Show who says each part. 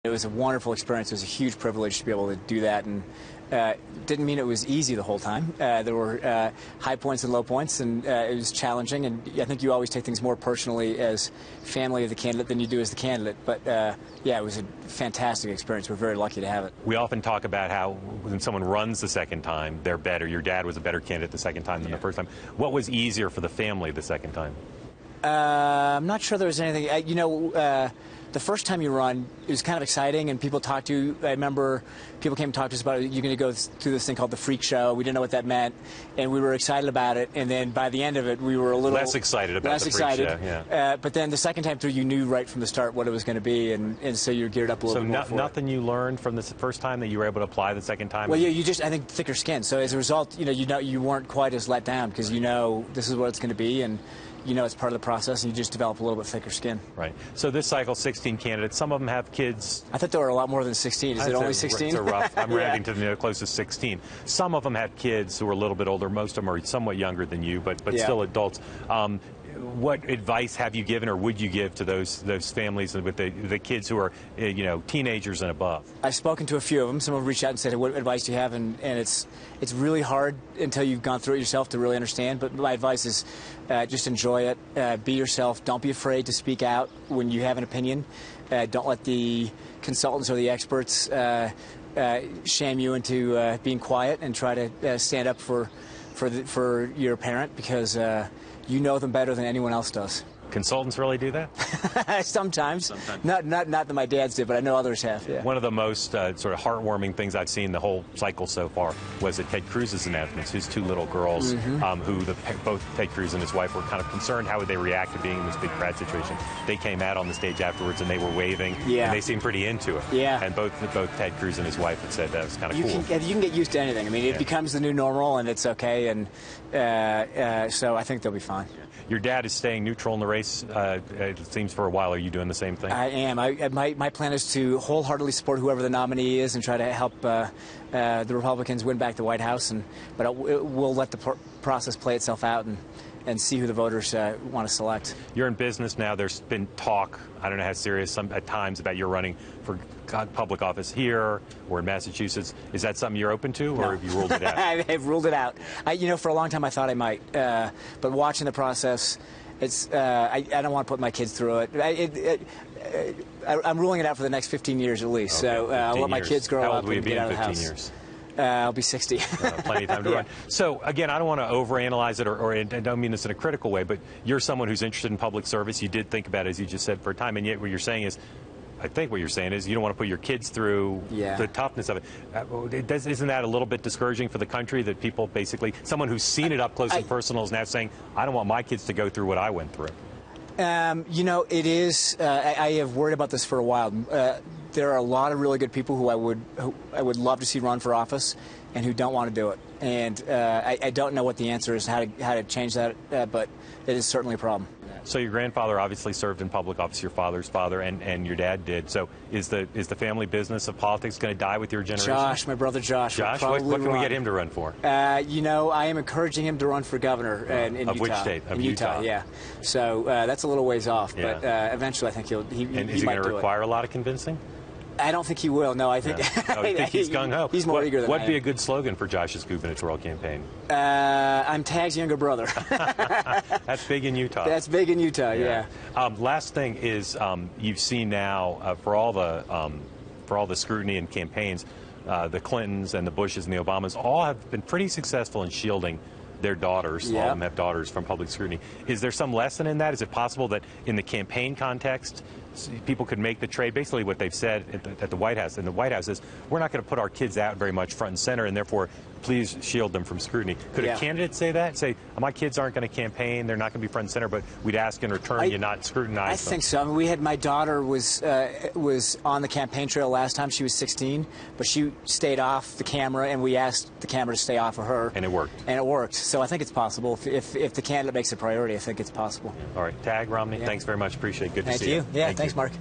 Speaker 1: It was a wonderful experience. It was a huge privilege to be able to do that, and didn't mean it was easy the whole time. There were high points and low points, and it was challenging, and I think you always take things more personally as family of the candidate than you do as the candidate. But yeah, it was a fantastic experience. We're very lucky to have it.
Speaker 2: We often talk about how when someone runs the second time, they're better. Your dad was a better candidate the second time than the first time. What was easier for the family the second time?
Speaker 1: I'm not sure there was anything. The first time you run, it was kind of exciting, and people talked to you. I remember people came and talked to us about it. You're going to go through this thing called the freak show. We didn't know what that meant, and we were excited about it. And then by the end of it, we were a little
Speaker 2: less excited about the freak show. Yeah.
Speaker 1: But then the second time through, you knew right from the start what it was going to be, and so you're geared up a little bit more for
Speaker 2: nothing you learned from the first time that you were able to apply the second time?
Speaker 1: Well, yeah, you just, I think, thicker skin. So as a result, you weren't quite as let down because you know this is what it's going to be, and you know it's part of the process, and you just develop a little bit thicker skin.
Speaker 2: Right. So this cycle, 16 candidates. Some of them have kids.
Speaker 1: I thought there were a lot more than 16. Is it only 16?
Speaker 2: It's a rough. I'm rounding to the closest 16. Some of them have kids who are a little bit older. Most of them are somewhat younger than you, but still adults. What advice have you given, or would you give to those families with the kids who are teenagers and above?
Speaker 1: I've spoken to a few of them. Some have reached out and said, "What advice do you have?" And it's really hard until you've gone through it yourself to really understand. But my advice is just enjoy it. Be yourself. Don't be afraid to speak out when you have an opinion. Don't let the consultants or the experts shame you into being quiet, and try to stand up for your parent, because you know them better than anyone else does.
Speaker 2: Consultants really do that?
Speaker 1: Sometimes. Not that my dad's did, but I know others have. Yeah.
Speaker 2: One of the most sort of heartwarming things I've seen the whole cycle so far was at Ted Cruz's announcements. His two little girls, who both Ted Cruz and his wife were kind of concerned how would they react to being in this big crowd situation. They came out on the stage afterwards and they were waving, and they seemed pretty into it.
Speaker 1: Yeah.
Speaker 2: And both Ted Cruz and his wife had said that was kind of cool.
Speaker 1: You can get used to anything. I mean, it becomes the new normal, and it's okay. And so I think they'll be fine.
Speaker 2: Your dad is staying neutral in the race, it seems, for a while. Are you doing the same thing?
Speaker 1: I am. My plan is to wholeheartedly support whoever the nominee is and try to help the Republicans win back the White House. But we'll let the process play itself out and see who the voters want to select.
Speaker 2: You're in business now. There's been talk, I don't know how serious, at times, about you running for public office here or in Massachusetts. Is that something you're open to, or have you ruled it out?
Speaker 1: I've ruled it out. For a long time I thought I might, but watching the process, I don't want to put my kids through it. I'm ruling it out for the next 15 years at least.
Speaker 2: Okay,
Speaker 1: so I'll let my kids grow up and get out of the house.
Speaker 2: How old will you be in 15 years?
Speaker 1: I'll be 60.
Speaker 2: Plenty of time to run. So, again, I don't want to overanalyze it, or I don't mean this in a critical way, but you're someone who's interested in public service. You did think about it, as you just said, for a time, and yet what you're saying is, I think what you're saying is you don't want to put your kids through the toughness of it. Isn't that a little bit discouraging for the country, that people basically, someone who's seen it up close and personal is now saying, I don't want my kids to go through what I went through?
Speaker 1: It is. I have worried about this for a while. There are a lot of really good people who I would love to see run for office, and who don't want to do it. And I don't know what the answer is, how to change that, but it is certainly a problem.
Speaker 2: So your grandfather obviously served in public office, your father's father, and your dad did. So is the family business of politics going to die with your generation?
Speaker 1: Josh, my brother Josh.
Speaker 2: Josh, what can we get him to run for?
Speaker 1: I am encouraging him to run for governor in Utah.
Speaker 2: Of which state?
Speaker 1: Of Utah, yeah. So that's a little ways off, but eventually I think he
Speaker 2: And is he going to require a lot of convincing?
Speaker 1: I don't think he will. No, I think,
Speaker 2: I think he's gung-ho.
Speaker 1: He's more eager than I am.
Speaker 2: What'd be a good slogan for Josh's gubernatorial campaign?
Speaker 1: I'm Tagg's younger brother.
Speaker 2: That's big in Utah.
Speaker 1: That's big in Utah, yeah.
Speaker 2: Last thing is, you've seen now for all the scrutiny and campaigns, the Clintons and the Bushes and the Obamas all have been pretty successful in shielding their daughters. All of them have daughters from public scrutiny. Is there some lesson in that? Is it possible that in the campaign context, people could make the trade? Basically what they've said at the White House, and the White House is, we're not going to put our kids out very much front and center, and therefore please shield them from scrutiny. Could a candidate say that? Say, my kids aren't going to campaign, they're not going to be front and center, but we'd ask in return you not scrutinize them?
Speaker 1: I think so. I mean, my daughter was on the campaign trail last time. She was 16, but she stayed off the camera, and we asked the camera to stay off of her.
Speaker 2: And it worked.
Speaker 1: And it worked. So I think it's possible. If the candidate makes a priority, I think it's possible.
Speaker 2: All right. Tagg Romney, thanks very much. Appreciate it. Good to see
Speaker 1: you.
Speaker 2: you.
Speaker 1: Yeah, thanks, Mark.